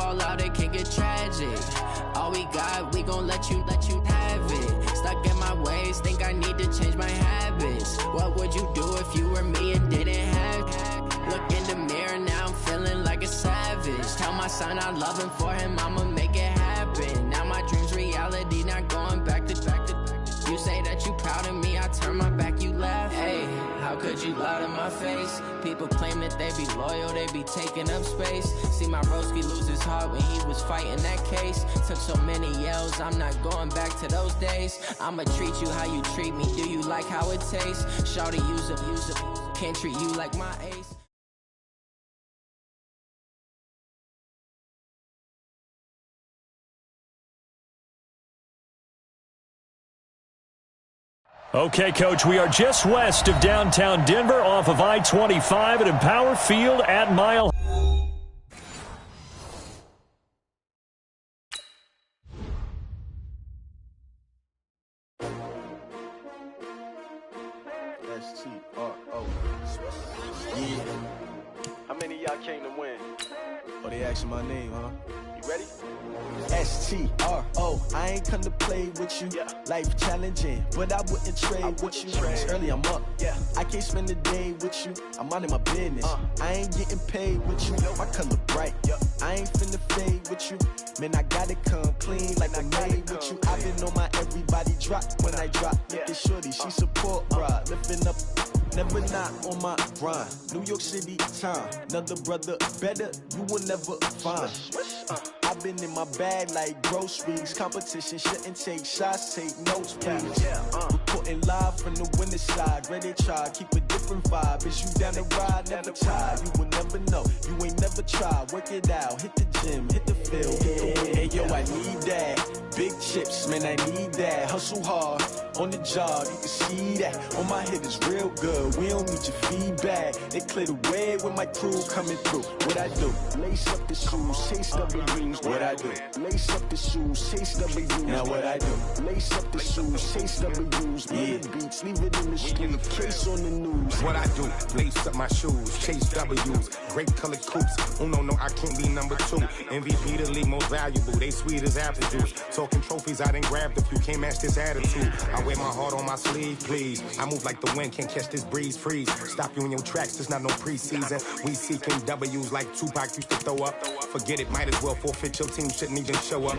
fall out, it can get tragic. All we got, we gon' let you have it. Stuck in my ways, think I need to change my habits. What would you do if you were me and didn't have it? Look in the mirror, now I'm feeling like a savage. Tell my son I love him, for him I'ma make it happen. Now my dream's reality, not going back to. You say that you proud of me, I turn my back, you laugh. Hey, how could you lie to my face? People claim that they be loyal, they be taking up space. See my broski lose his heart when he was fighting that case. Took so many yells, I'm not going back to those days. I'ma treat you how you treat me, do you like how it tastes? Shawty, use it, can't treat you like my ace. Okay, Coach, we are just west of downtown Denver off of I-25 at Empower Field at Mile. S-T-R-O. Yeah. How many of y'all came to win? Oh, they asking my name, huh? You ready? S-T-R-O. I ain't come to play with you. Yeah. Life challenging, but I wouldn't trade with you. It's early, I'm up. Yeah. I can't spend the day with you. I'm minding my business. I ain't getting paid with you. My color bright. Yeah. I ain't finna fade with you. Man, I gotta come clean like I made with you. I've been on my everybody drop when I drop. Look at shorty, she support ride. Lifting up. Never not on my grind. New York City time. Another brother better, you will never find. I've been in my bag like groceries. Competition shouldn't take shots, take notes, please. Reporting live from the winter side. Ready to try, keep a different vibe. Is you down the ride? Never try. You will never know. You ain't never tried. Work it out. Hit the gym, hit the field, hit the wind. Hey yo, I need that. Big chips, man, I need that. Hustle hard on the job, you can see that. On my head is real good. We don't need your feedback. They clear the way when my crew coming through. What I do? Lace up the shoes, chase W's. What I do? Lace up the shoes, chase W's. Now what I do? Lace up the shoes, chase W's. Yeah. Beats, leave it in the street, case on the news. What I do? Lace up my shoes, chase W's. Great colored coops. Oh no, I can't be number 2. MVP the league most valuable. They sweet as apple juice. Talking trophies, I didn't grab the few. Can't match this attitude. I wear my heart on my sleeve, please. I move like the wind, can't catch this breeze, freeze. Stop you in your tracks, there's not no preseason. We seeking W's like Tupac used to throw up. Forget it, might as well forfeit, your team shouldn't even show up.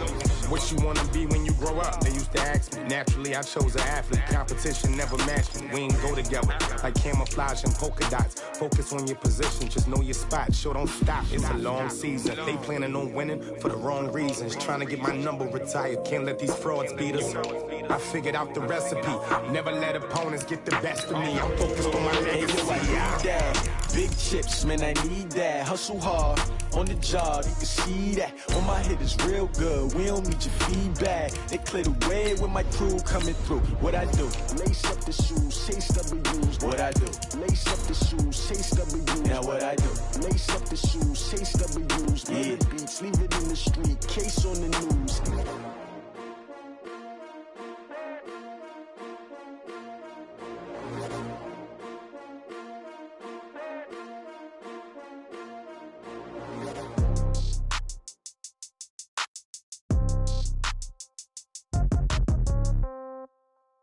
What you wanna be when you grow up? They used to ask me. Naturally, I chose an athlete. Competition never matched me. We ain't go together like camouflage and polka dots. Focus on your position, just know your spot. Sure, don't stop, it's a long season. They planning on winning for the wrong reasons. Trying to get my number retired, can't let these frauds beat us. I figured out the recipe. Never let opponents get the best of me. I'm focused on my legacy. I need that. Big chips, man, I need that. Hustle hard on the job, you can see that. On my head is real good. We don't need your feedback. They clear the way when my crew coming through. What I do? Lace up the shoes, chase W's. What I do? Lace up the shoes, chase W's. Now what I do? Lace up the shoes, chase W's. Yeah. Beats, leave it in the street, case on the news.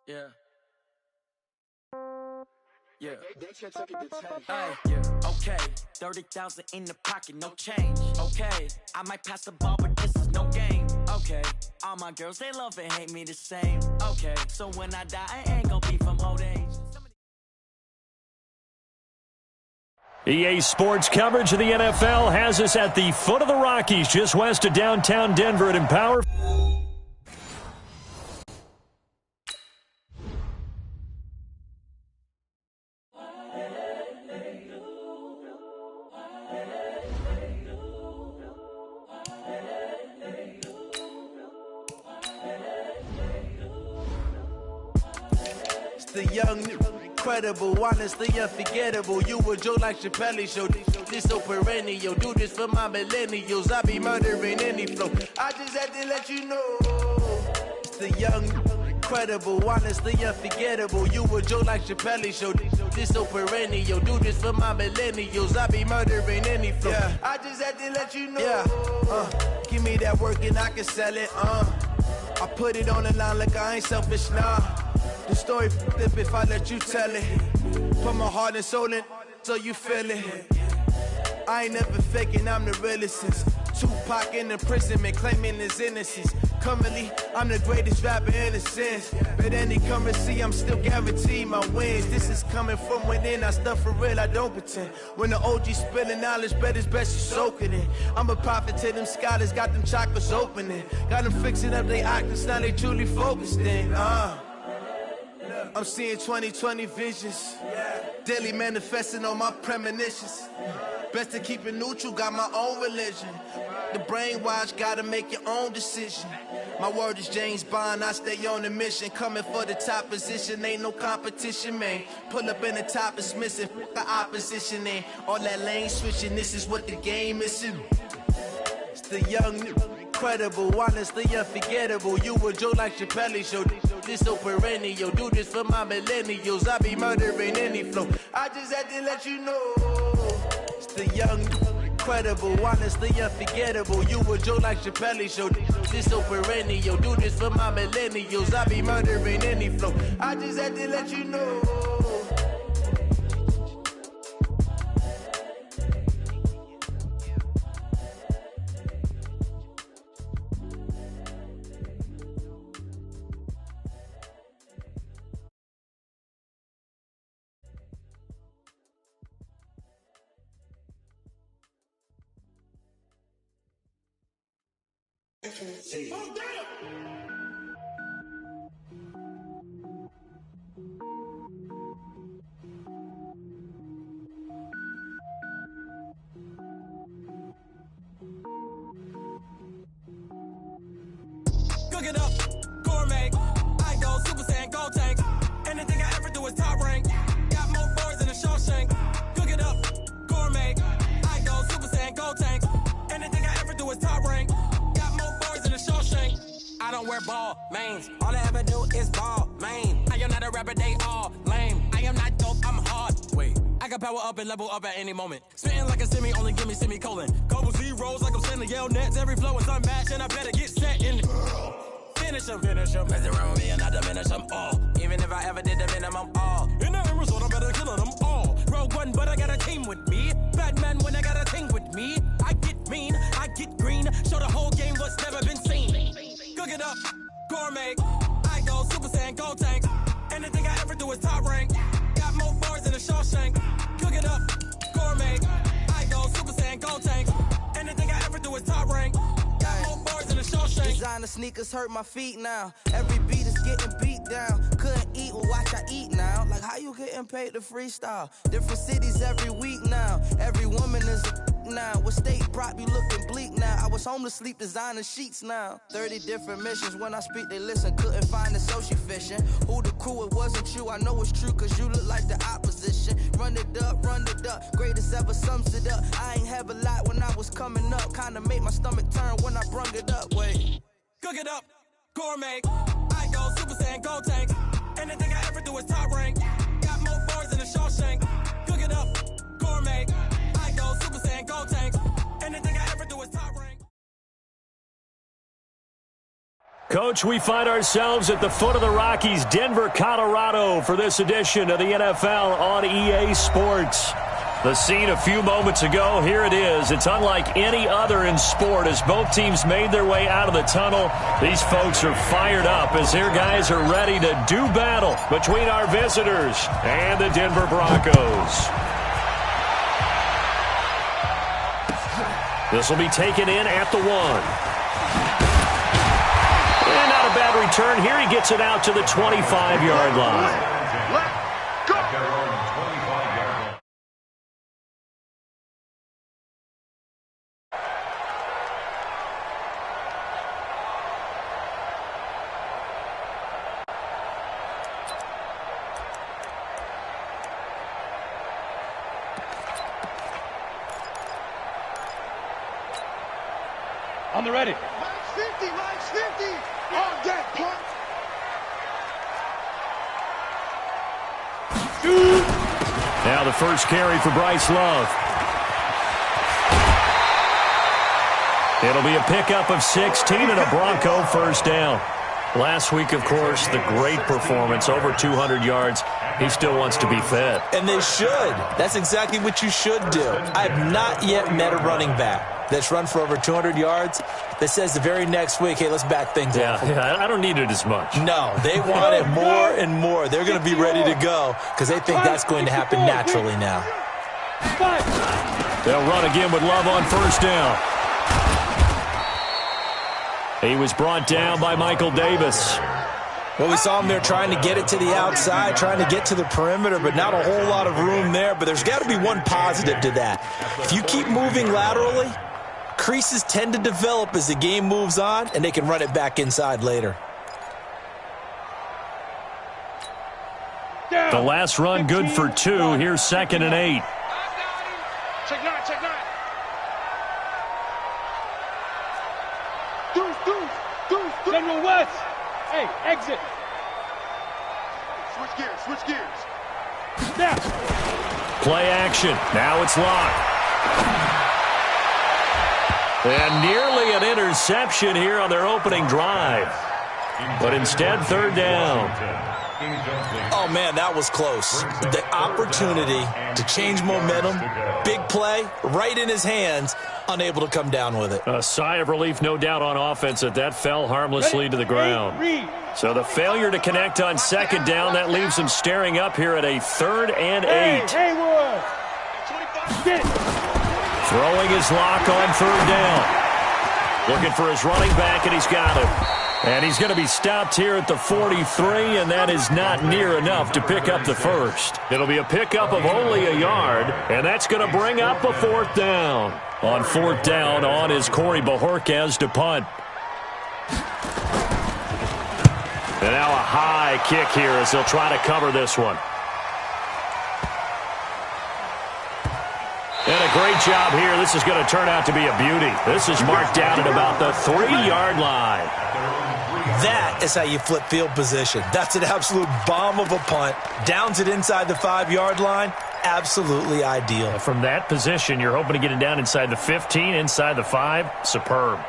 Yeah. Hey, yeah. Okay. 30,000 in the pocket, no change. Okay. I might pass the ball, but this is no game. Okay. All my girls, they love and hate me the same. Okay. So when I die, I ain't gonna be from old age. EA Sports coverage of the NFL has us at the foot of the Rockies, just west of downtown Denver at Empower. The young, incredible, honestly unforgettable. You a Joe like Chappelle show. This so perennial. Do this for my millennials. I be murdering any flow. I just had to let you know. It's the young, incredible, honestly unforgettable. You a Joe like Chappelle show. This so perennial. Do this for my millennials. I be murdering any flow. Yeah. I just had to let you know. Yeah. that work and I can sell it, I put it on the line like I ain't selfish, nah. The story f***ed if I let you tell it. Put my heart and soul in so you feel it. I ain't never faking, I'm the realest since Tupac in imprisonment, claiming his innocence. Currently, I'm the greatest rapper in a sense. But any currency, I'm still guaranteed my wins. This is coming from within, I stuff for real, I don't pretend. When the OG spilling knowledge, bet it's best you soak it in. I'm a prophet to them scholars, got them chakras opening. Got them fixing up their octaves, now they truly focused in. I'm seeing 2020 visions. Daily manifesting on my premonitions. Best to keep it neutral, got my own religion. The brainwash, gotta make your own decision. My word is James Bond, I stay on the mission. Coming for the top position, ain't no competition, man. Pull up in the top, it's missing, the opposition in. All that lane switching, this is what the game is. It's the young, incredible, honestly unforgettable. You a joke like Chappelle show. This so perennial, do this for my millennials. I be murdering any flow. I just had to let you know. It's the young, incredible, honestly unforgettable. You a joke like Chappelle show. This so perennial, do this for my millennials. I be murdering any flow. I just had to let you know. Cook it up, gourmet. I go Super Saiyan, go tank. Anything I ever do is top rank. Got more boards than a Shawshank. Cook it up, gourmet. I go Super Saiyan, go tank. Anything I ever do is top rank. Got more boards than a Shawshank. I don't wear ball mains. All I ever do is ball main. I am not a rapper, they all lame. I am not dope, I'm hard. Wait, I can power up and level up at any moment. Spitting like a semi, only give me semicolon. Couple zeros like I'm sending yell nets. Every flow is unmatched and I better get set in it. Finish them. Mess around with me and I diminish them all. Even if I ever did the minimum all. In the end result, I'm better killing them all. Rogue One, but I got a team with me. Batman when I got a team with me. I get mean, I get green. Show the whole game what's never been seen. Cook it up, gourmet. I go Super Saiyan, go tank. Anything I ever do is top rank. Got more bars than a Shawshank. Cook it up, gourmet. I go Super Saiyan, go tank. Anything I ever do is top rank. Got more bars than a Shawshank. Designer sneakers hurt my feet now. Every beat is getting beat down. Couldn't eat, well watch I eat now. Like how you getting paid to freestyle? Different cities every week now. Every woman is a now. What state brought me looking bleak now? I was home to sleep designer sheets now. 30 different missions. When I speak they listen. Couldn't find the social fishing. Who the crew? It wasn't you. I know it's true cause you look like the opposition. Run it up, greatest ever sums it up. I ain't have a lot when I was coming up. Kinda made my stomach turn when I brung it up. Wait. Cook it up, gourmet. I go Super Saiyan, go tank. Anything I ever do is top rank. Got more bars than a Shawshank. Cook it up, gourmet. I go Super Saiyan, go tank. Anything I ever do is top rank. Coach, we find ourselves at the foot of the Rockies, Denver, Colorado, for this edition of the NFL on EA Sports. The scene a few moments ago, here it is. It's unlike any other in sport as both teams made their way out of the tunnel. These folks are fired up as their guys are ready to do battle between our visitors and the Denver Broncos. This will be taken in at the 1. And not a bad return. Here he gets it out to the 25-yard line. On the ready. Mine's 50, on deck, punt. Now the first carry for Bryce Love. It'll be a pickup of 16 and a Bronco first down. Last week, of course, the great performance, over 200 yards. He still wants to be fed. And they should. That's exactly what you should do. I have not yet met a running back that's run for over 200 yards that says the very next week, hey, let's back things up. Yeah, I don't need it as much. No, they want it more and more. They're going to be ready to go because they think that's going to happen naturally now. They'll run again with Love on first down. He was brought down by Michael Davis. Well, we saw him there trying to get it to the outside, trying to get to the perimeter, but not a whole lot of room there. But there's got to be one positive to that. If you keep moving laterally, creases tend to develop as the game moves on, and they can run it back inside later. The last run good for 2. Here's 2nd and 8. Check 9, check 9. Deuce. General West. Hey, exit. Switch gears. Snap. Play action. Now it's locked. And nearly an interception here on their opening drive. But instead, 3rd down. Oh, man, that was close. The opportunity to change momentum, big play, right in his hands, unable to come down with it. A sigh of relief, no doubt, on offense that fell harmlessly to the ground. So the failure to connect on 2nd down, that leaves him staring up here at a 3rd and 8. Throwing his lock on 3rd down. Looking for his running back, and he's got him. And he's going to be stopped here at the 43, and that is not near enough to pick up the first. It'll be a pickup of only a yard, and that's going to bring up a 4th down. On 4th down, on is Corey Bajorquez to punt. And now a high kick here as they'll try to cover this one. And a great job here. This is going to turn out to be a beauty. This is marked down at about the 3-yard line. That is how you flip field position. That's an absolute bomb of a punt. Downs it inside the 5-yard line. Absolutely ideal. From that position, you're hoping to get it down inside the 15, inside the 5. Superb.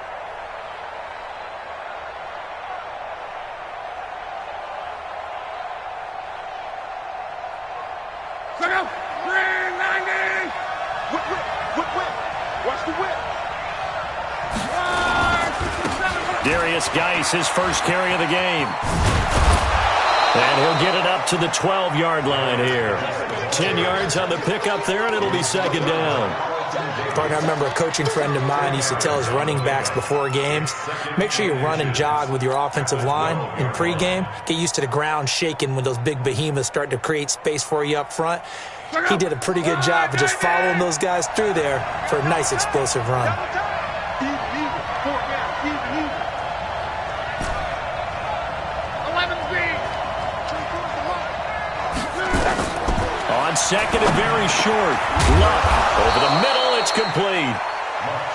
Darius Geis, his first carry of the game. And he'll get it up to the 12-yard line here. 10 yards on the pickup there, and it'll be 2nd down. Partner, I remember a coaching friend of mine used to tell his running backs before games, make sure you run and jog with your offensive line in pregame. Get used to the ground shaking when those big behemoths start to create space for you up front. He did a pretty good job of just following those guys through there for a nice explosive run. On 2nd and very short. Luck over the middle. It's complete.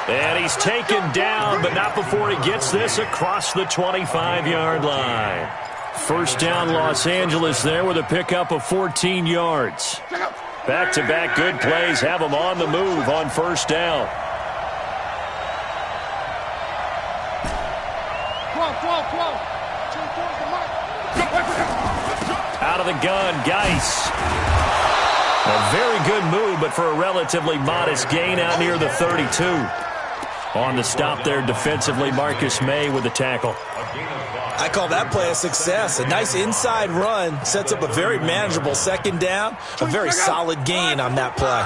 And he's taken down, but not before he gets this across the 25-yard line. First down, Los Angeles there with a pickup of 14 yards. Back-to-back good plays have him on the move on first down. Out of the gun, Geis. A very good move, but for a relatively modest gain out near the 32. On the stop there defensively, Marcus May with the tackle. I call that play a success. A nice inside run sets up a very manageable 2nd down. A very solid gain on that play.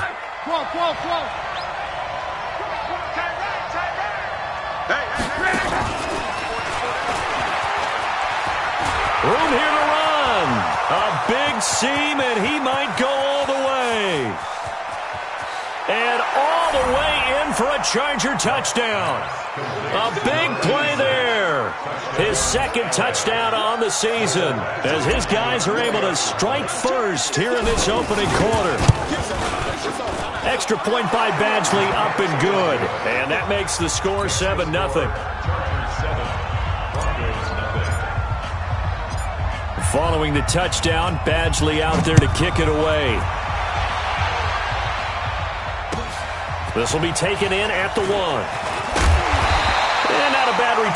Room here to run. A big seam, and he might go all the way. And all the way in for a Charger touchdown. A big play there. His 2nd touchdown on the season as his guys are able to strike first here in this opening quarter. Extra point by Badgley, up and good. And that makes the score 7-0. Following the touchdown, Badgley out there to kick it away. This will be taken in at the 1.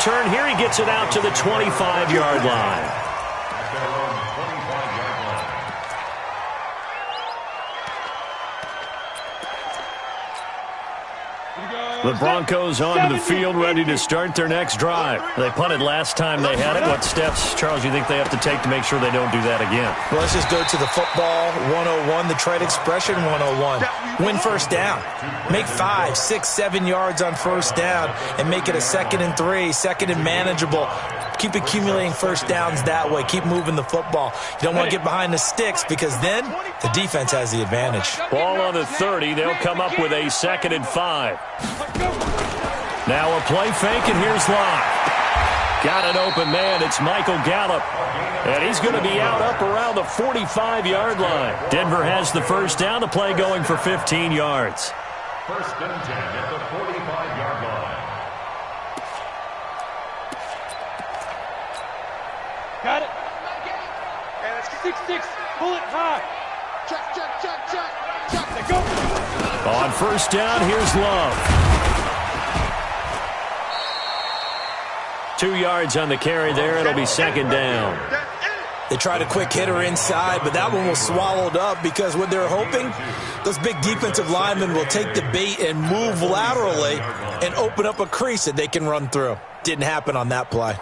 return here. He gets it out to the 25-yard line. The Broncos onto the field, ready to start their next drive. They punted last time they had it. What steps, Charles, you think they have to take to make sure they don't do that again? Well, let's just go to the football 101, the trade expression 101. Win first down. Make 5, 6, 7 yards on first down and make it a 2nd and 3, 2nd and manageable. Keep accumulating first downs that way. Keep moving the football. You don't want to get behind the sticks because then the defense has the advantage. Ball on the 30. They'll come up with a 2nd and 5. Now a play fake, and here's Locke. Got an open man. It's Michael Gallup. And he's going to be out up around the 45-yard line. Denver has the first down. The play going for 15 yards. First and 10 at the 45-yard line. Got it. 6-6. Pull it high. Check. Let go. On first down, here's Love. 2 yards on the carry there. It'll be 2nd down. They tried a quick hitter inside, but that one was swallowed up because what they're hoping, those big defensive linemen will take the bait and move laterally and open up a crease that they can run through. Didn't happen on that play.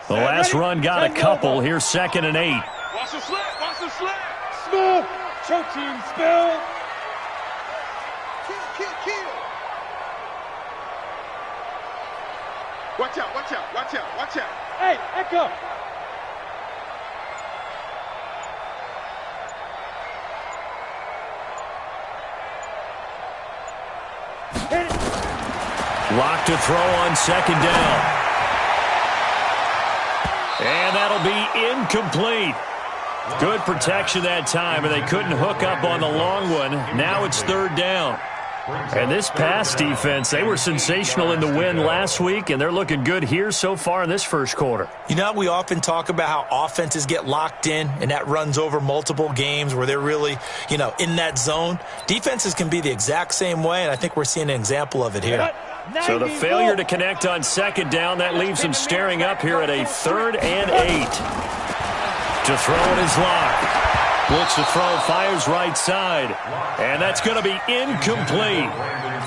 The last run got a couple. Here's 2nd and 8. Watch the slip. Smooth. Choke team, spell. Kill. Watch out. Hey, Echo. Hit it. Lock to throw on 2nd down. And that'll be incomplete. Good protection that time, and they couldn't hook up on the long one. Now it's 3rd down. And this pass defense, they were sensational in the win last week, and they're looking good here so far in this first quarter. You know, we often talk about how offenses get locked in, and that runs over multiple games where they're really, in that zone. Defenses can be the exact same way, and I think we're seeing an example of it here. So the failure to connect on 2nd down, that leaves them staring up here at a 3rd and 8. To throw it is Locke. Looks to throw, fires right side. And that's going to be incomplete.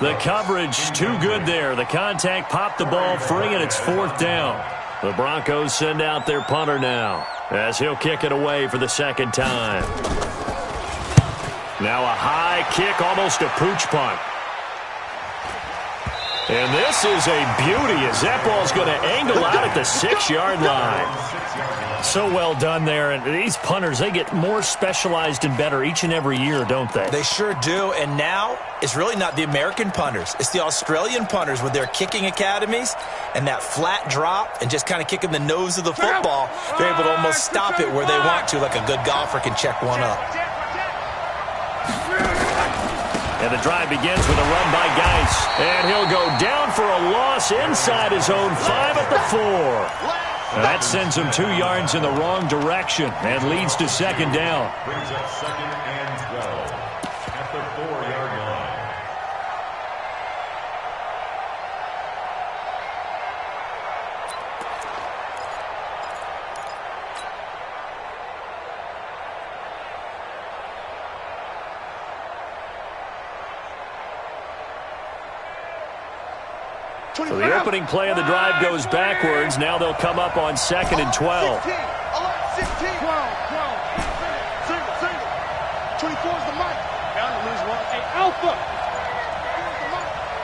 The coverage too good there. The contact popped the ball free, and it's 4th down. The Broncos send out their punter now as he'll kick it away for the 2nd time. Now a high kick, almost a pooch punt. And this is a beauty as that ball's going to angle out at the 6-yard line. So well done there. And these punters, they get more specialized and better each and every year, don't they? They sure do. And now it's really not the American punters. It's the Australian punters with their kicking academies and that flat drop and just kind of kicking the nose of the football. They're able to almost stop it where they want to, like a good golfer can check one up. And the drive begins with a run by Geis. And he'll go down for a loss inside his own 5 at the 4. That sends him 2 yards in the wrong direction and leads to 2nd down. Brings up 2nd and 12 at the 4-yard line. So the opening play of the drive goes backwards. Now they'll come up on 2nd and 12. 16. 24 is the mic. Down to lose one. Hey, Alpha.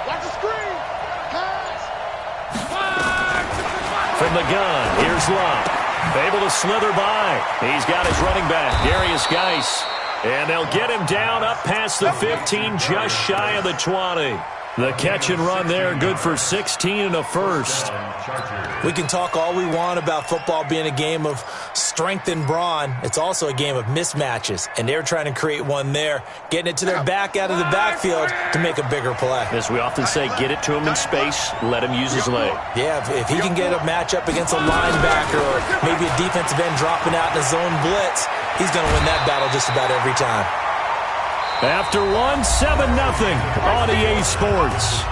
Watch the screen. Pass. From the gun, here's Locke. Able to slither by. He's got his running back, Darius Geis. And they'll get him down up past the 15, just shy of the 20. The catch and run there, good for 16 and a first. We can talk all we want about football being a game of strength and brawn. It's also a game of mismatches, and they're trying to create one there, getting it to their back out of the backfield to make a bigger play. As we often say, get it to him in space, let him use his leg. Yeah, if he can get a matchup against a linebacker or maybe a defensive end dropping out in a zone blitz, he's going to win that battle just about every time. After one, 7-0 on EA Sports.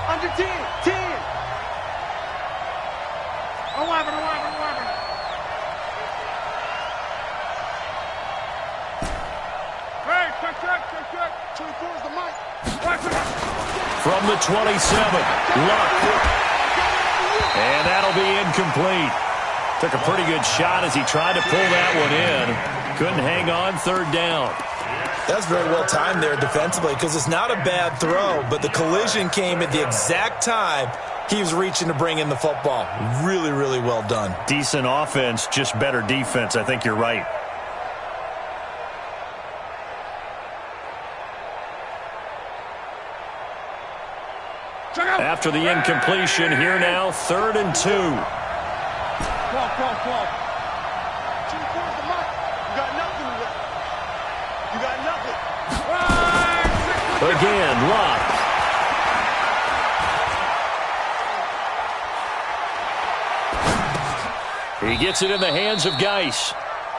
Under 10, 10. 11. Hey, check. 24 is the mic. From the 27, Luck. And that'll be incomplete. Took a pretty good shot as he tried to pull that one in. Couldn't hang on, third down. That's very well timed there defensively because it's not a bad throw, but the collision came at the exact time he was reaching to bring in the football. Really, really well done. Decent offense, just better defense. I think you're right. After the incompletion, here now, 3rd and 2. Call. 24 is the mic. You got nothing to that. You got nothing. Again, Luck. He gets it in the hands of Geis.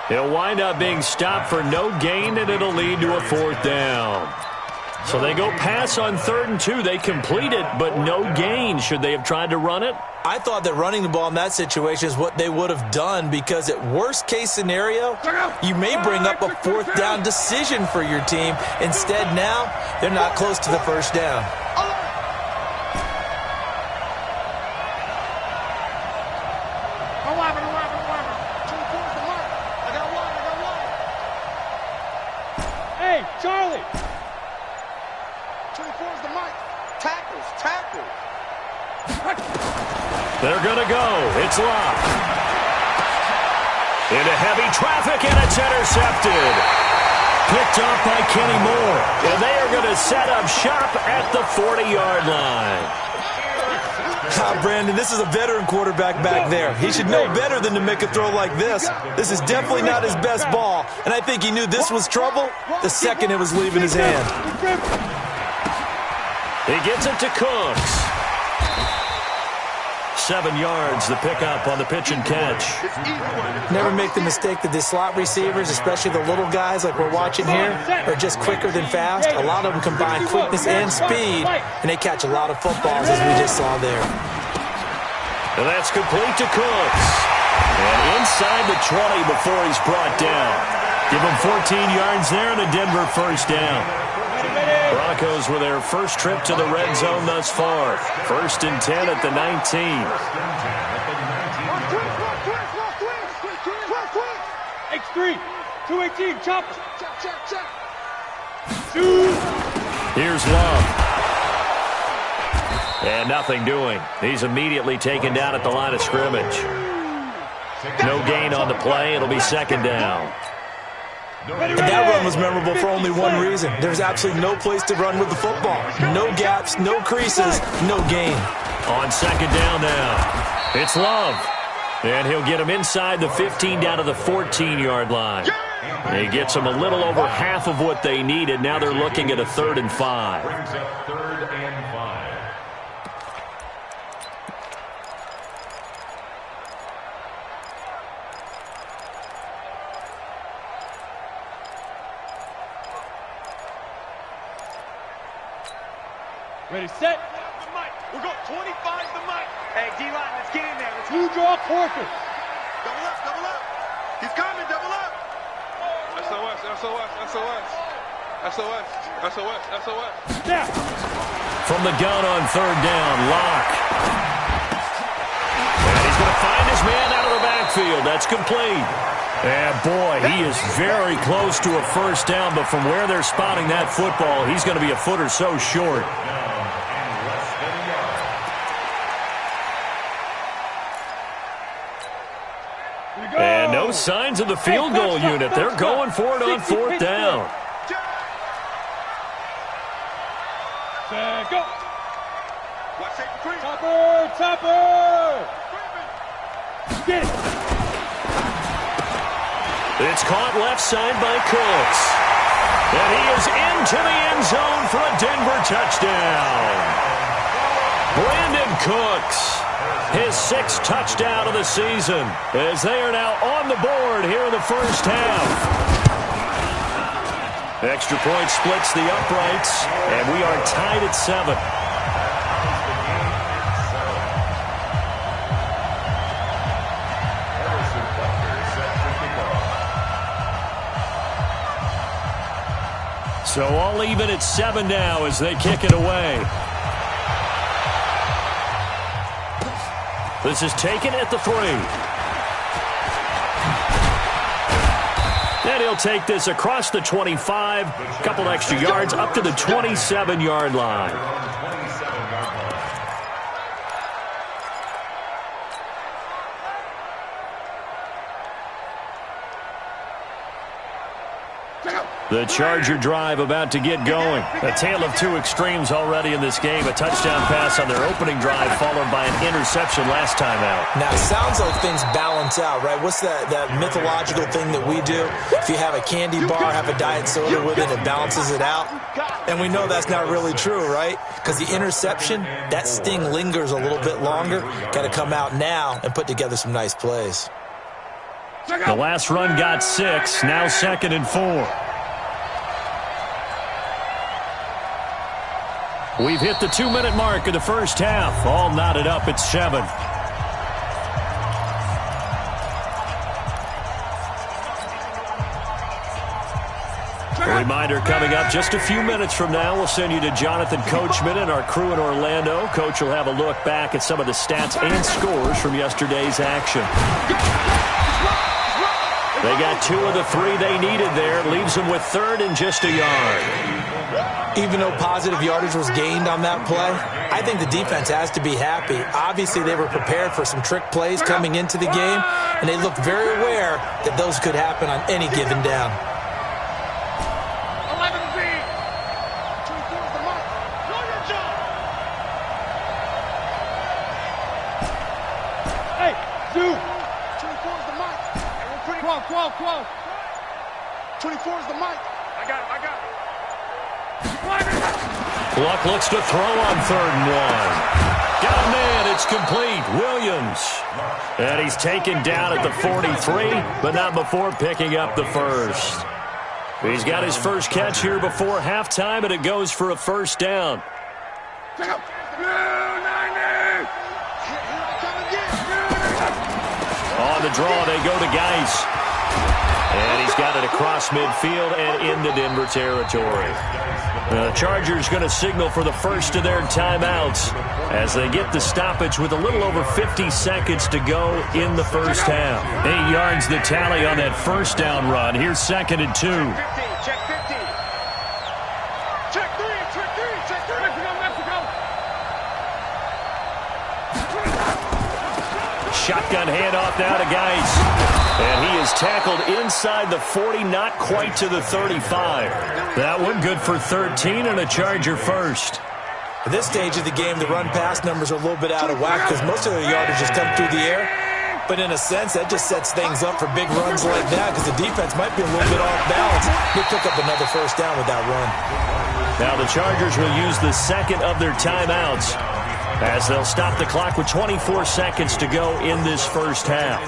He'll wind up being stopped for no gain, and it'll lead to a 4th down. So they go pass on 3rd and 2. They complete it, but no gain. Should they have tried to run it? I thought that running the ball in that situation is what they would have done because at worst case scenario, you may bring up a 4th down decision for your team. Instead now, they're not close to the 1st down. Hey, Charlie! 24 is the mic. Tackle. They're going to go. It's Luck. Into heavy traffic, and it's intercepted. Picked up by Kenny Moore. And they are going to set up shop at the 40-yard line. Brandon, this is a veteran quarterback back there. He should know better than to make a throw like this. This is definitely not his best ball, and I think he knew this was trouble the second it was leaving his hand. He gets it to Cooks. 7 yards, the pickup on the pitch and catch. Never make the mistake that the slot receivers, especially the little guys like we're watching here, are just quicker than fast. A lot of them combine quickness and speed, and they catch a lot of footballs, as we just saw there. And that's complete to Cooks. And inside the 20 before he's brought down. Give him 14 yards there and a Denver 1st down. Broncos with their first trip to the red zone thus far. 1st and 10 at the 19. X3, 218, chopper. Here's Love. And nothing doing. He's immediately taken down at the line of scrimmage. No gain on the play. It'll be 2nd down. And that run was memorable for only one reason. There's absolutely no place to run with the football. No gaps, no creases, no gain. On 2nd down now, it's Love. And he'll get him inside the 15 down to the 14-yard line. He gets them a little over half of what they needed. Now they're looking at a 3rd and 5. Brings up 3rd and 5. Ready, set. We're going 25 the mic. Hey, D-line, let's get in there. Let's You draw quarter. double up. He's coming, double up. SOS. Snap. From the gun on 3rd down, Locke. And he's going to find his man out of the backfield. That's complete. And boy, he is very close to a 1st down, but from where they're spotting that football, he's going to be a foot or so short. And no signs of the field goal unit. They're going for it on 4th down. Set, go. Chopper, Chopper! Get it! It's caught left side by Cooks. And he is into the end zone for a Denver touchdown. Brandon Cooks, his 6th touchdown of the season, as they are now on the board here in the first half. Extra point splits the uprights, and we are tied at 7. So all even at 7 now as they kick it away. This is taken at the 3. And he'll take this across the 25, a couple extra yards up to the 27-yard line. The Charger drive about to get going. A tale of two extremes already in this game. A touchdown pass on their opening drive followed by an interception last time out. Now, it sounds like things balance out, right? What's that mythological thing that we do? If you have a candy bar, have a diet soda with it, it balances it out. And we know that's not really true, right? Because the interception, that sting lingers a little bit longer. Got to come out now and put together some nice plays. The last run got 6. Now 2nd and 4. We've hit the 2-minute mark of the first half. All knotted up at 7. A reminder coming up just a few minutes from now. We'll send you to Jonathan Coachman and our crew in Orlando. Coach will have a look back at some of the stats and scores from yesterday's action. They got 2 of the 3 they needed there. Leaves them with 3rd and just a yard. Even though positive yardage was gained on that play, I think the defense has to be happy. Obviously, they were prepared for some trick plays coming into the game, and they looked very aware that those could happen on any given down. Hey, Zoo! 24's the mic. Come on. 24's the mic. I got it. Luck looks to throw on 3rd and 1. Got a man. It's complete. Williams. And he's taken down at the 43, but not before picking up the first. He's got his first catch here before halftime, and it goes for a first down. On the draw, they go to Geis. And he's got it across midfield and into Denver territory. The Chargers going to signal for the first of their timeouts as they get the stoppage with a little over 50 seconds to go in the first half. 8 yards the tally on that first down run. Here's 2nd and 2. Check 50. Check 3. Mexico. Shotgun handoff now to Geis. And he is tackled inside the 40, not quite to the 35. That one good for 13 and a Charger first. At this stage of the game, the run-pass numbers are a little bit out of whack because most of the yardage just come through the air. But in a sense, that just sets things up for big runs like that because the defense might be a little bit off balance. He'll pick up another first down with that run. Now the Chargers will use the 2nd of their timeouts as they'll stop the clock with 24 seconds to go in this first half.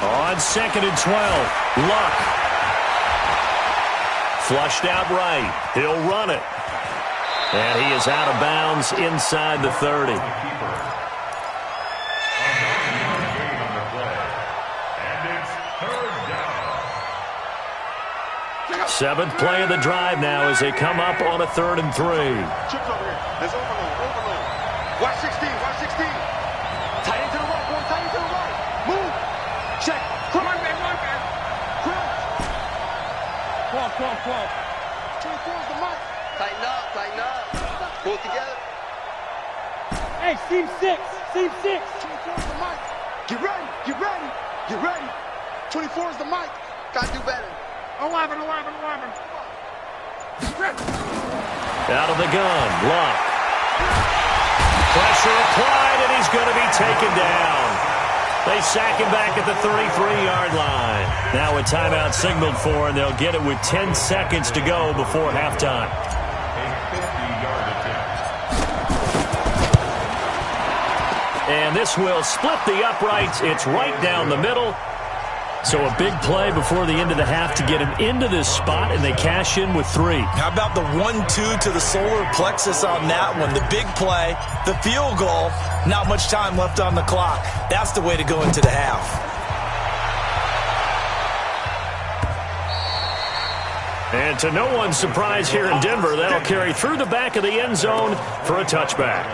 On 2nd and 12, Luck. Flushed out right. He'll run it. And he is out of bounds inside the 30. Seventh play of the drive now as they come up on a 3rd and 3. Chips over here. There's overload. Watch 16, watch 16. Tight into the right, boy, tight into the right. Move. Check. Come on, man, Crouch. 12. 24's the mic. Tighten up. Pull it together. Hey, seam 6. 24's the mic. Get ready. 24's the mic. Gotta do better. 11. Out of the gun, Luck. Pressure applied, and he's going to be taken down. They sack him back at the 33-yard line. Now a timeout signaled for, and they'll get it with 10 seconds to go before halftime. And this will split the uprights. It's right down the middle. So a big play before the end of the half to get him into this spot, and they cash in with 3. How about the 1-2 to the solar plexus on that one? The big play, the field goal, not much time left on the clock. That's the way to go into the half. And to no one's surprise here in Denver, that'll carry through the back of the end zone for a touchback.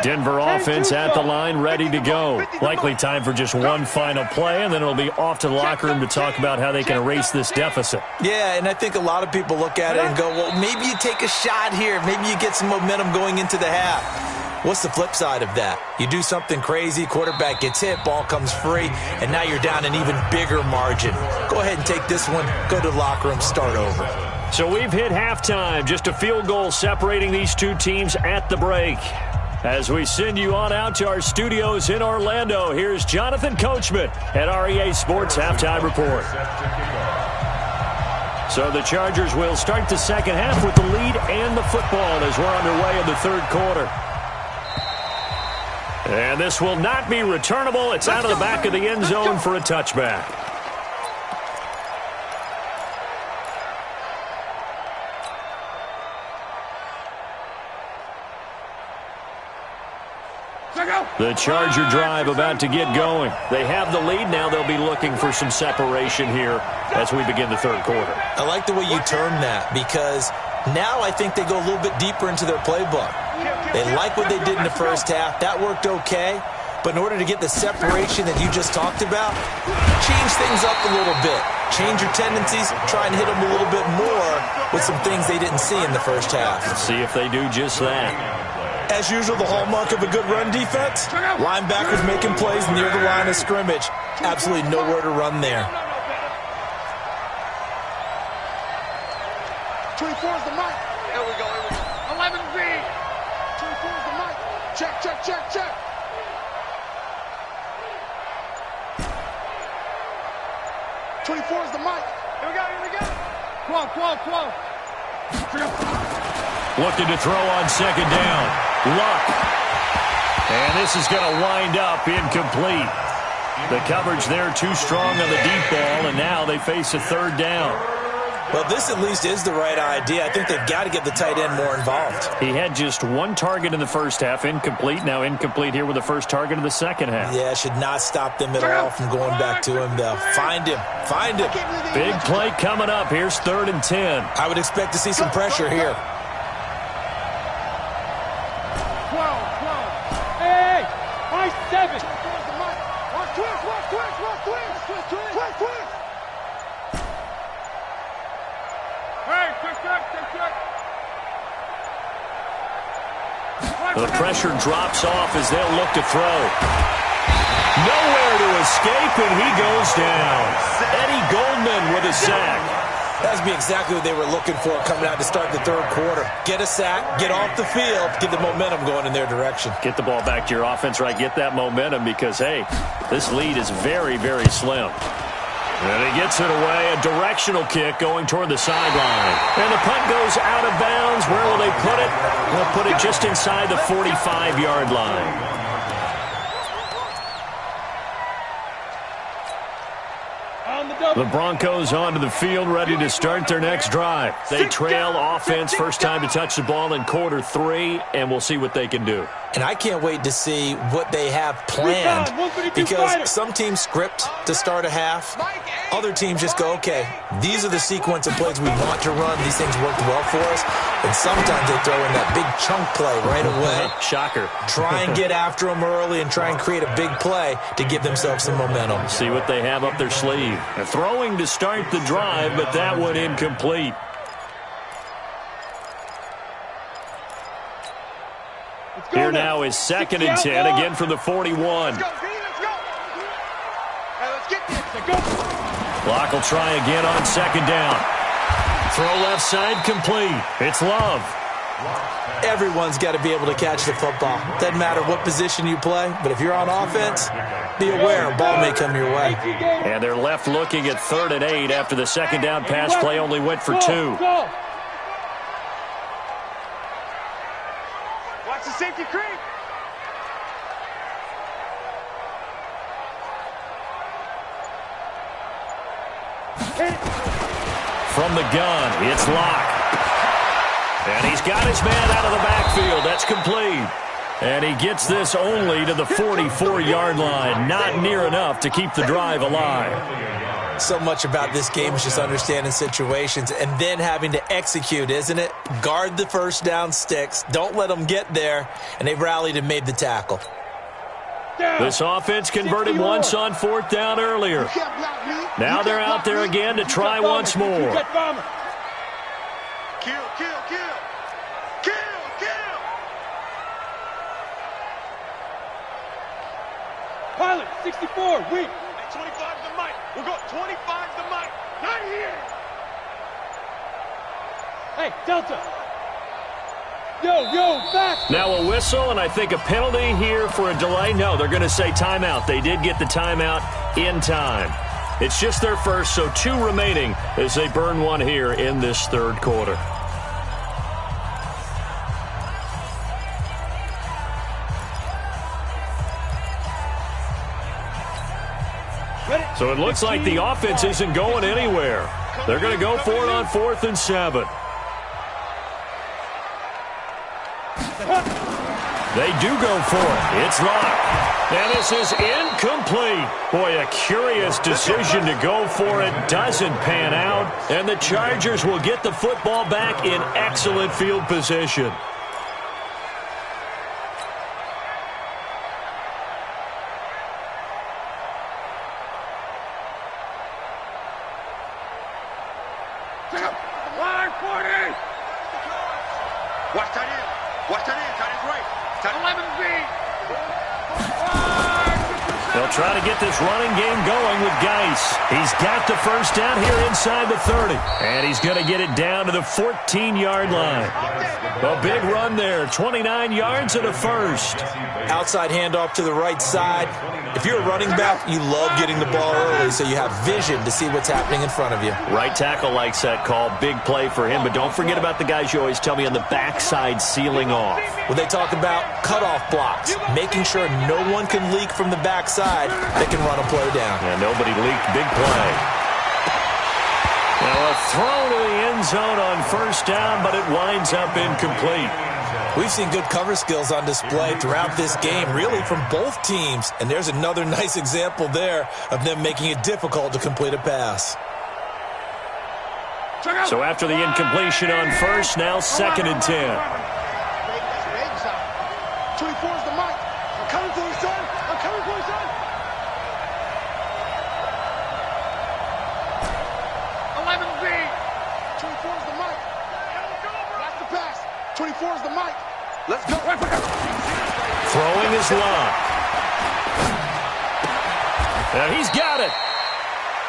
Denver offense at the line, ready to go. Likely time for just one final play, and then it'll be off to the locker room to talk about how they can erase this deficit. Yeah, and I think a lot of people look at it and go, well, maybe you take a shot here. Maybe you get some momentum going into the half. What's the flip side of that? You do something crazy, quarterback gets hit, ball comes free, and now you're down an even bigger margin. Go ahead and take this one, go to the locker room, start over. So we've hit halftime, just a field goal separating these two teams at the break. As we send you on out to our studios in Orlando, here's Jonathan Coachman at REA Sports Halftime Report. So the Chargers will start the second half with the lead and the football as we're underway in the 3rd quarter. And this will not be returnable. It's out of the back of the end zone for a touchback. The Charger drive about to get going. They have the lead. Now they'll be looking for some separation here as we begin the 3rd quarter. I like the way you term that because now I think they go a little bit deeper into their playbook. They like what they did in the first half. That worked okay. But in order to get the separation that you just talked about, change things up a little bit. Change your tendencies. Try and hit them a little bit more with some things they didn't see in the first half. Let's see if they do just that. As usual, the hallmark of a good run defense, linebackers making plays near the line of scrimmage. Absolutely nowhere to run there. 24's the mic. Here we go. 11B. 24's the mic. Check. 24's the mic. Here we go. 12. Looking to throw on second down. Luck. And this is going to wind up incomplete. The coverage there too strong on the deep ball, and now they face a 3rd down. Well, this at least is the right idea. I think they've got to get the tight end more involved. He had just one target in the first half, incomplete. Now incomplete here with the first target of the second half. Yeah, should not stop them at all from going back to him, though. Find him. Big play coming up. Here's 3rd and 10. I would expect to see some pressure here. 7. Quick. Hey, quick. The pressure drops off as they'll look to throw. Nowhere to escape, and he goes down. Eddie Goldman with a sack. That'd be exactly what they were looking for coming out to start the 3rd quarter. Get a sack, get off the field, get the momentum going in their direction. Get the ball back to your offense, right? Get that momentum because, hey, this lead is very, very slim. And he gets it away, a directional kick going toward the sideline. And the punt goes out of bounds. Where will they put it? They'll put it just inside the 45-yard line. The Broncos onto the field, ready to start their next drive. They trail offense, first time to touch the ball in quarter 3, and we'll see what they can do. And I can't wait to see what they have planned, because some teams script to start a half. Other teams just go, okay, these are the sequence of plays we want to run. These things worked well for us. And sometimes they throw in that big chunk play right away. Shocker. Try and get after them early and try and create a big play to give themselves some momentum. See what they have up their sleeve. Throwing to start the drive, but that one incomplete. Here now is 2nd and 10, again from the 41. Clock will try again on 2nd down. Throw left side complete. It's Love. Everyone's got to be able to catch the football. Doesn't matter what position you play, but if you're on offense, be aware a ball may come your way. And they're left looking at 3rd and 8 after the 2nd down pass play only went for 2. Watch the safety creep. From the gun, it's Locke. And he's got his man out of the backfield. That's complete. And he gets this only to the 44-yard line. Not near enough to keep the drive alive. So much about this game is just understanding situations and then having to execute, isn't it? Guard the first down sticks. Don't let them get there. And they rallied and made the tackle. This offense converted once on 4th down earlier. Now they're out there again to try once more. Kill. Pilot, 64, weak. 25 to Mike. We'll go 25 to Mike. Not here. Hey, Delta. Yo, back. Now a whistle, and I think a penalty here for a delay. No, they're going to say timeout. They did get the timeout in time. It's just their first, so 2 remaining as they burn one here in this 3rd quarter. So it looks like the offense isn't going anywhere. They're going to go for it on 4th and 7. They do go for it. It's Locke. And this is incomplete. Boy, a curious decision to go for it. Doesn't pan out. And the Chargers will get the football back in excellent field position. Watch tight end. Watch tight end. Tight end's right. Tight 11B. They'll try to get this running game going with Geis. He's got the first down here inside the 30. And he's going to get it down to the 14-yard line. A big run there. 29 yards and a first. Outside handoff to the right side. If you're a running back, you love getting the ball early so you have vision to see what's happening in front of you. Right tackle likes that call. Big play for him. But don't forget about the guys you always tell me on the backside sealing off. Well, they talk about cutoff blocks, making sure no one can leak from the backside. They can run a play down. Yeah, nobody leaked. Big play. Now a throw to the end zone on first down, but it winds up incomplete. We've seen good cover skills on display throughout this game, really from both teams. And there's another nice example there of them making it difficult to complete a pass. So after the incompletion on first, now 2nd and 10. 24 is the mic. I'm coming for you, son. I'm coming for you, son. 11B. 24 is the mic. That's the pass. 24 is the mic. Let's go. Throwing is Locke. And he's got it.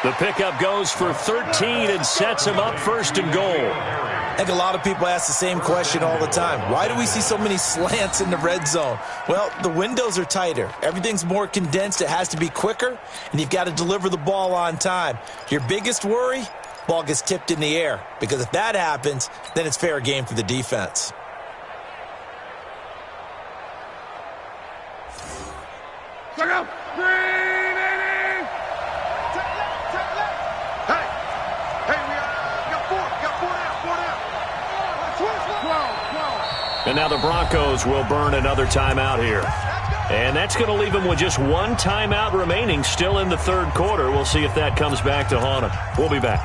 The pickup goes for 13 and sets him up 1st and goal. I think a lot of people ask the same question all the time. Why do we see so many slants in the red zone? Well, the windows are tighter. Everything's more condensed. It has to be quicker, and you've got to deliver the ball on time. Your biggest worry? Ball gets tipped in the air, because if that happens, then it's fair game for the defense. Look out! And now the Broncos will burn another timeout here. And that's going to leave them with just one timeout remaining still in the third quarter. We'll see if that comes back to haunt them. We'll be back.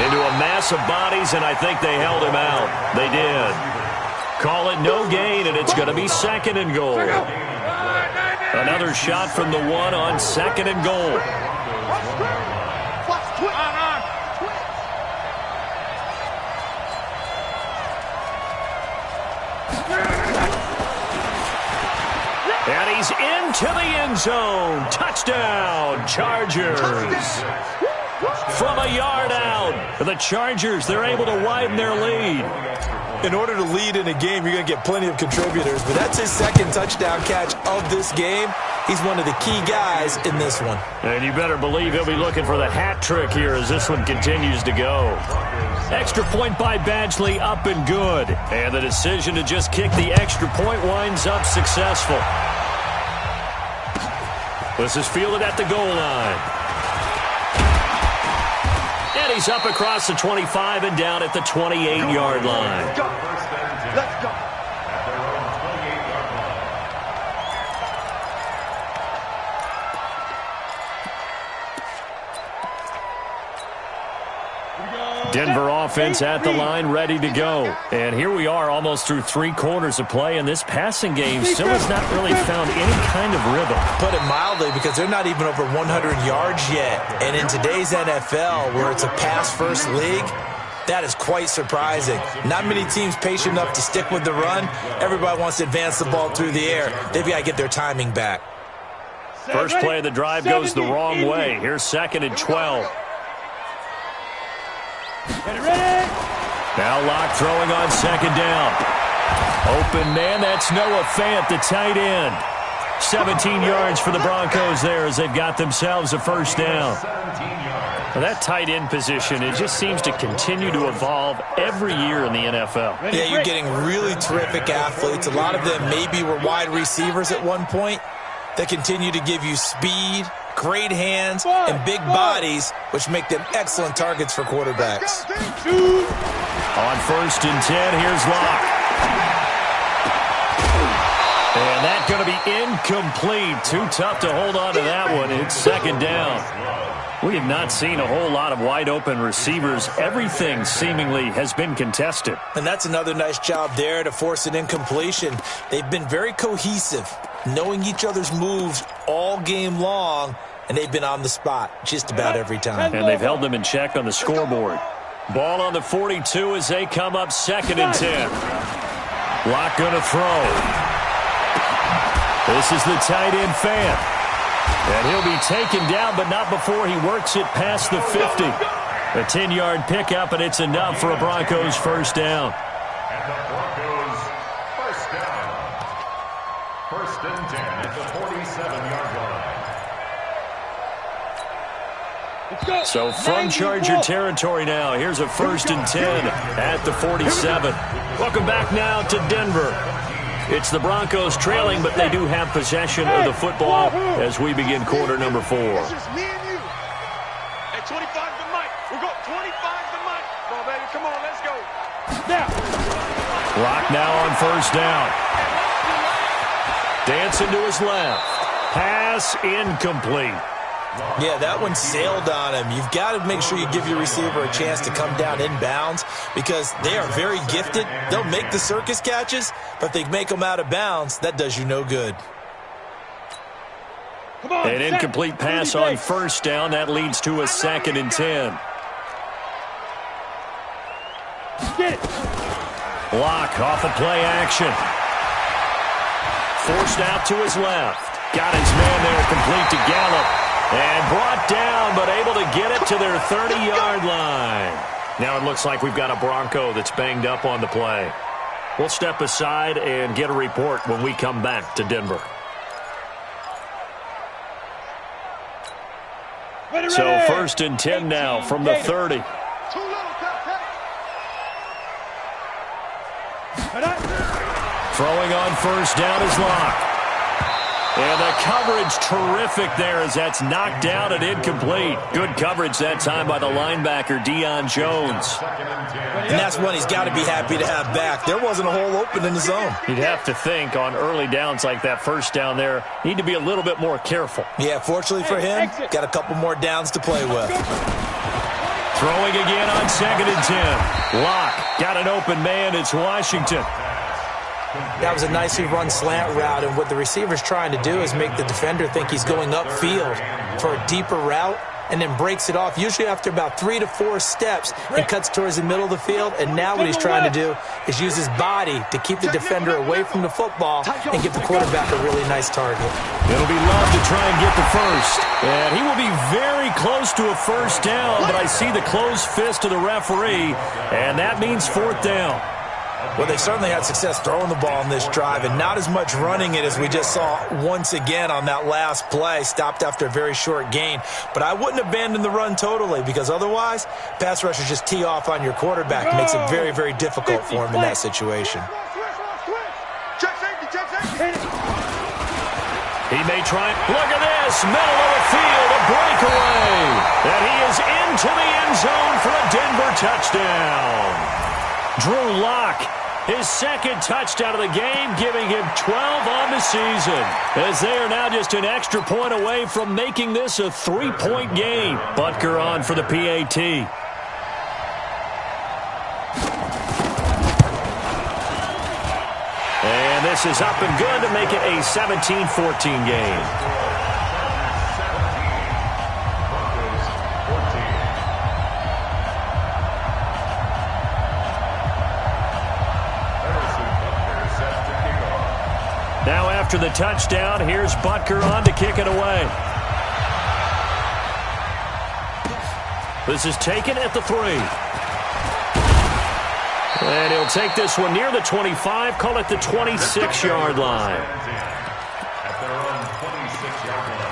Into a mass of bodies, and I think they held him out. They did. Call it no gain, and it's going to be second and goal. Another shot from the one on second and goal. And he's into the end zone. Touchdown, Chargers. From a yard out, the Chargers, they're able to widen their lead. In order to lead in a game, you're going to get plenty of contributors, but that's his second touchdown catch of this game. He's one of the key guys in this one. And you better believe he'll be looking for the hat trick here as this one continues to go. Extra point by Badgley, up and good. And the decision to just kick the extra point winds up successful. This is fielded at the goal line. And he's up across the 25 and down at the 28-yard line. Let's go. Let's go. Denver offense at the line, ready to go. And here we are almost through 3 quarters of play, and this passing game still has not really found any kind of rhythm. Put it mildly, because they're not even over 100 yards yet. And in today's NFL, where it's a pass-first league, that is quite surprising. Not many teams patient enough to stick with the run. Everybody wants to advance the ball through the air. They've got to get their timing back. First play of the drive goes the wrong way. Here's second and 12. Now Locke throwing on second down. Open man, that's Noah Fant, the tight end. 17 yards for the Broncos there as they've got themselves a first down. Well, that tight end position, it just seems to continue to evolve every year in the NFL. Yeah, you're getting really terrific athletes. A lot of them maybe were wide receivers at one point that continue to give you speed, great hands, and big bodies, which make them excellent targets for quarterbacks. On first and 10, here's Locke. And that's going to be incomplete. Too tough to hold on to that one. It's second down. We have not seen a whole lot of wide-open receivers. Everything seemingly has been contested. And that's another nice job there to force an incompletion. They've been very cohesive, knowing each other's moves all game long, and they've been on the spot just about every time. And they've held them in check on the scoreboard. Ball on the 42 as they come up second and 10. Locke going to throw. This is the tight end Fant. And he'll be taken down, but not before he works it past the 50. A 10-yard pickup, and it's enough for a Broncos first down. And the Broncos first down. First and 10 at the 47-yard line. So from Charger territory now, here's a first and 10 at the 47. Welcome back now to Denver. It's the Broncos trailing, but they do have possession of the football as we begin quarter number 4. It's just me and you. Hey, 25 to Mike. We'll go 25 to Mike. Come on, baby. Come on, let's go. Now. Locke now on first down. Dancing to his left. Pass incomplete. Yeah, that one sailed on him. You've got to make sure you give your receiver a chance to come down inbounds because they are very gifted. They'll make the circus catches, but if they make them out of bounds, that does you no good. An incomplete pass on first down. That leads to a second and 10. Locke off of play action. Forced out to his left. Got his man there complete to Gallup. And brought down, but able to get it to their 30-yard line. Now it looks like we've got a Bronco that's banged up on the play. We'll step aside and get a report when we come back to Denver. So first and 10 now from the 30. Throwing on first down is Locke. And the coverage terrific there as that's knocked down and incomplete. Good coverage that time by the linebacker, Deion Jones. And that's one he's got to be happy to have back. There wasn't a hole open in the zone. You'd have to think on early downs like that first down there, need to be a little bit more careful. Yeah, fortunately for him, got a couple more downs to play with. Throwing again on 2nd and 10. Locke got an open man. It's Washington. That was a nicely run slant route, and what the receiver's trying to do is make the defender think he's going upfield for a deeper route and then breaks it off, usually after about 3 to 4 steps, and cuts towards the middle of the field. And now what he's trying to do is use his body to keep the defender away from the football and give the quarterback a really nice target. It'll be Love to try and get the first. And he will be very close to a first down, but I see the closed fist of the referee, and that means 4th down. Well, they certainly had success throwing the ball in this drive and not as much running it as we just saw once again on that last play. Stopped after a very short gain. But I wouldn't abandon the run totally, because otherwise, pass rushers just tee off on your quarterback. It makes it very, very difficult for him in that situation. He may try. Look at this. Middle of the field, a breakaway. And he is into the end zone for a Denver touchdown. Drew Lock, his 2nd touchdown of the game, giving him 12 on the season, as they are now just an extra point away from making this a 3-point game. Butker on for the PAT. And this is up and good to make it a 17-14 game. Now after the touchdown, here's Butker on to kick it away. This is taken at the 3. And he'll take this one near the 25, call it the 26-yard line. At their own 26-yard line.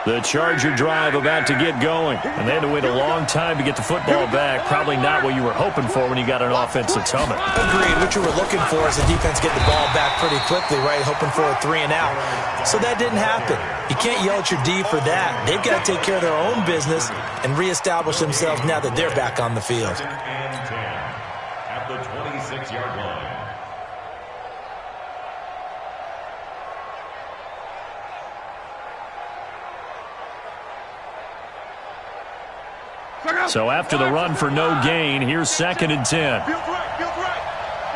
The Charger drive about to get going. And they had to wait a long time to get the football back. Probably not what you were hoping for when you got an offense that's humming. Agreed. What you were looking for is the defense get the ball back pretty quickly, right? Hoping for a 3 and out. So that didn't happen. You can't yell at your D for that. They've got to take care of their own business and reestablish themselves now that they're back on the field. 2nd and 10 at the 26-yard line. So after the run for no gain, here's 2nd and 10. Feels right.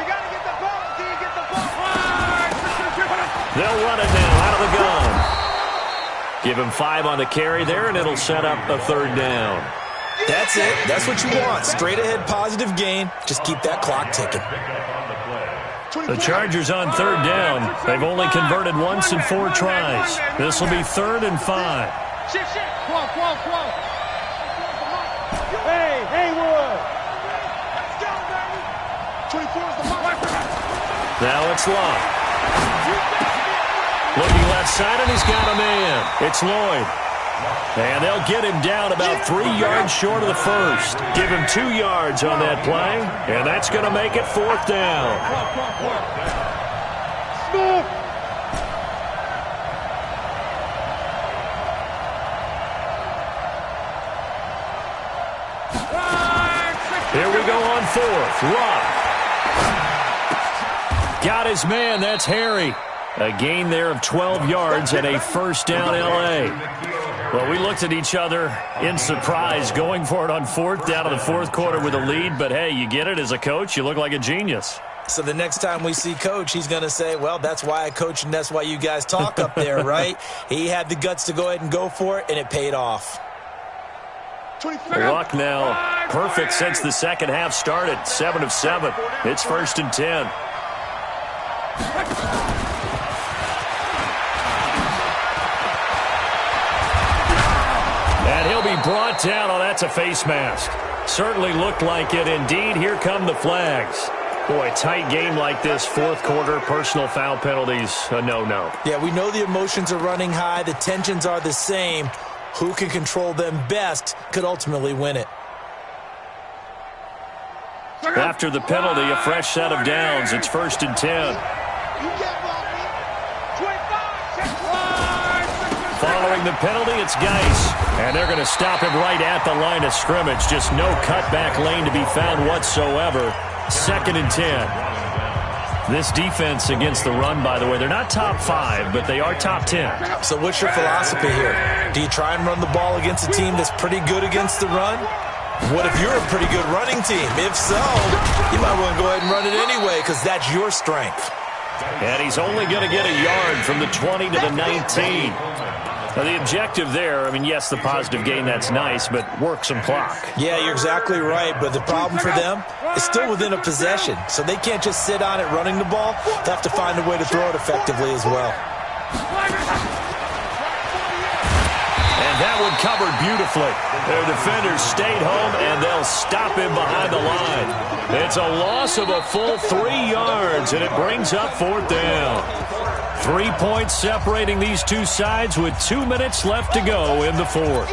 You got to get the ball until you get the ball. They'll run it now out of the gun. Give him 5 on the carry there, and it'll set up a 3rd down. That's it. That's what you want. Straight ahead positive gain. Just keep that clock ticking. The Chargers on 3rd down. They've only converted once in 4 tries. This will be 3rd and 5. Shit. Whoa. Hey, Haywood. Let's go, baby. 24 is the mark. Now it's Love. Looking left side, and he's got a man. It's Lloyd. And they'll get him down about 3 yards short of the first. Give him 2 yards on that play, and that's going to make it 4th down. Here we go on 4th. Love. Got his man. That's Harry. A gain there of 12 yards and a first down L.A. Well, we looked at each other in surprise going for it on 4th down in the 4th quarter with a lead. But, hey, you get it as a coach. You look like a genius. So the next time we see Coach, he's going to say, well, that's why I coach and that's why you guys talk up there, right? He had the guts to go ahead and go for it, and it paid off. Luck now perfect since the second half started. 7 of 7. It's 1st and 10. And he'll be brought down. Oh, that's a face mask. Certainly looked like it. Indeed, here come the flags. Boy, tight game like this, 4th quarter, personal foul penalties, a no-no. Yeah, we know the emotions are running high. The tensions are the same. who can control them best could ultimately win it. After the penalty, a fresh set of downs. It's 1st and 10. Following the penalty, it's Geis. And they're going to stop him right at the line of scrimmage. Just no cutback lane to be found whatsoever. 2nd and 10. This defense against the run, by the way, they're not top 5, but they are top 10. So what's your philosophy here? Do you try and run the ball against a team that's pretty good against the run? What if you're a pretty good running team? If so, you might want to go ahead and run it anyway because that's your strength. And he's only going to get a yard from the 20 to the 19. Now, the objective there, I mean, yes, the positive gain, that's nice, but work some clock. Yeah, you're exactly right, but the problem for them is still within a possession, so they can't just sit on it running the ball. They have to find a way to throw it effectively as well. And that one covered beautifully. Their defenders stayed home, and they'll stop him behind the line. It's a loss of a full 3 yards, and it brings up 4th down. 3 points separating these two sides with 2 minutes left to go in the 4th.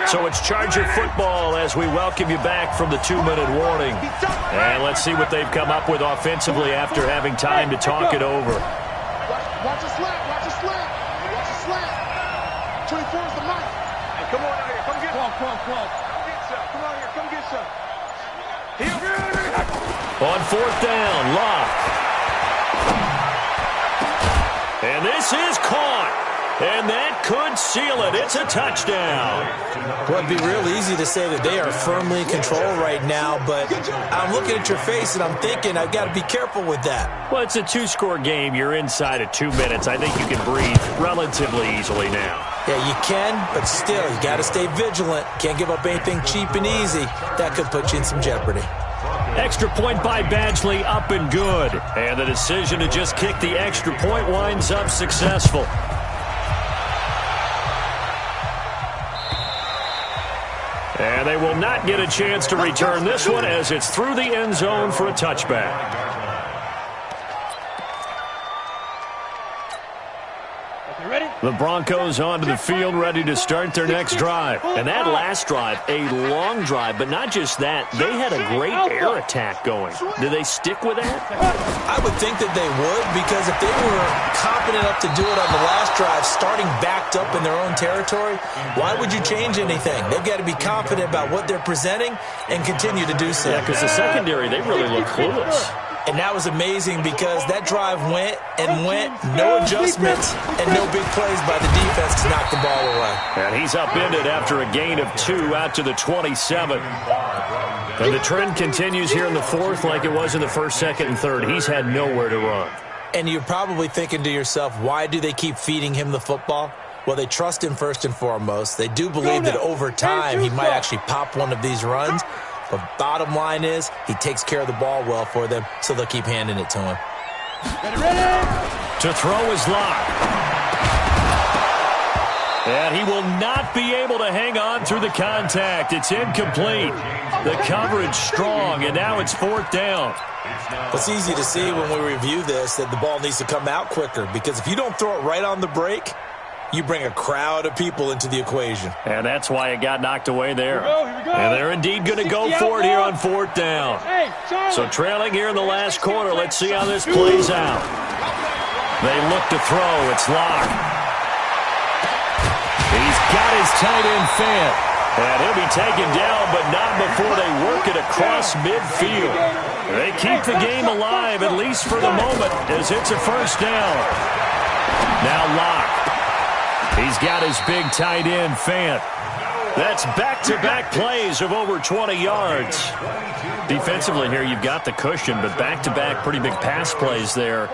So it's Charger football as we welcome you back from the 2-minute warning. And let's see what they've come up with offensively after having time to talk it over. Watch a slant, watch a slant, watch a slant. 24 is the mic. Hey, come on out here, come get some. Come get some. Come out here, come get some. On 4th down, Locke. And this is caught. And that could seal it. It's a touchdown. Well, it'd be real easy to say that they are firmly in control right now, but I'm looking at your face and I'm thinking I've got to be careful with that. Well, it's a 2-score game. You're inside of 2 minutes. I think you can breathe relatively easily now. Yeah, you can, but still, you got to stay vigilant. Can't give up anything cheap and easy. That could put you in some jeopardy. Extra point by Badgley, up and good. And the decision to just kick the extra point winds up successful. And they will not get a chance to return this one as it's through the end zone for a touchback. The Broncos onto the field, ready to start their next drive. And that last drive, a long drive, but not just that. They had a great air attack going. Do they stick with that? I would think that they would, because if they were confident enough to do it on the last drive, starting backed up in their own territory, why would you change anything? They've got to be confident about what they're presenting and continue to do so. Yeah, because the secondary, they really look clueless. And that was amazing because that drive went and went, no adjustments and no big plays by the defense to knock the ball away. And he's upended after a gain of 2 out to the 27. And the trend continues here in the 4th like it was in the 1st, 2nd, and 3rd. He's had nowhere to run. And you're probably thinking to yourself, why do they keep feeding him the football? Well, they trust him first and foremost. They do believe that over time he might actually pop one of these runs. But bottom line is, he takes care of the ball well for them, so they'll keep handing it to him. To throw is Locke. And he will not be able to hang on through the contact. It's incomplete. The coverage strong, and now it's 4th down. It's easy to see when we review this that the ball needs to come out quicker, because if you don't throw it right on the break, you bring a crowd of people into the equation. And that's why it got knocked away there. Here we go. And they're indeed going to go for it here on 4th down. So trailing here in the last quarter. Let's see how this plays out. They look to throw. It's Locke. He's got his tight end Fant. And he'll be taken down, but not before they work it across midfield. They keep the game alive, at least for the moment, as it's a 1st down. Now Locke. He's got his big tight end, Fant. That's back-to-back plays of over 20 yards. Defensively here, you've got the cushion, but back-to-back pretty big pass plays there.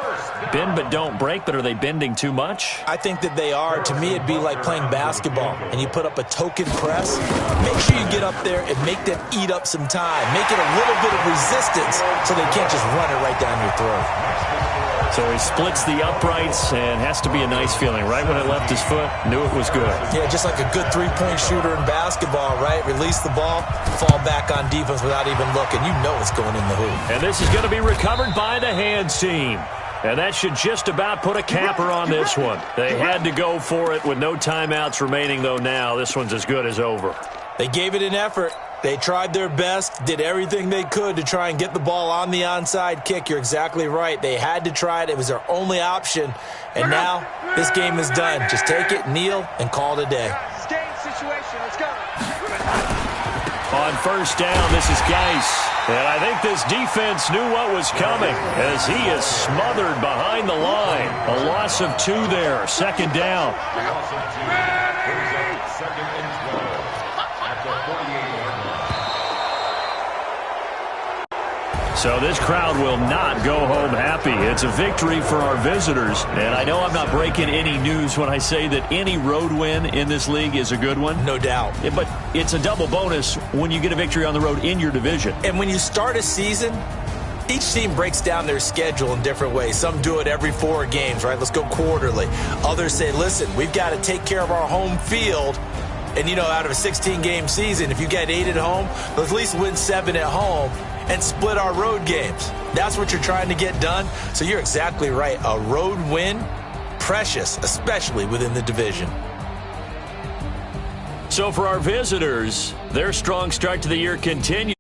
Bend but don't break, but are they bending too much? I think that they are. To me, it'd be like playing basketball, and you put up a token press. Make sure you get up there and make them eat up some time. Make it a little bit of resistance so they can't just run it right down your throat. So he splits the uprights, and has to be a nice feeling. Right when it left his foot, knew it was good. Yeah, just like a good three-point shooter in basketball, right? Release the ball, fall back on defense without even looking. You know it's going in the hoop. And this is going to be recovered by the hands team. And that should just about put a capper on this one. They had to go for it with no timeouts remaining, though now. This one's as good as over. They gave it an effort. They tried their best, did everything they could to try and get the ball on the onside kick. You're exactly right. They had to try it. It was their only option. And now this game is done. Just take it, kneel, and call it a day. Game situation. Let's go. On first down, this is Geis. And I think this defense knew what was coming as he is smothered behind the line. A loss of 2 there. Second down. So this crowd will not go home happy. It's a victory for our visitors. And I know I'm not breaking any news when I say that any road win in this league is a good one. No doubt. Yeah, but it's a double bonus when you get a victory on the road in your division. And when you start a season, each team breaks down their schedule in different ways. Some do it every 4 games, right? Let's go quarterly. Others say, listen, we've got to take care of our home field. And, you know, out of a 16-game season, if you get 8 at home, let's at least win 7 at home and split our road games. That's what you're trying to get done. So you're exactly right. A road win, precious, especially within the division. So for our visitors, their strong start to the year continues.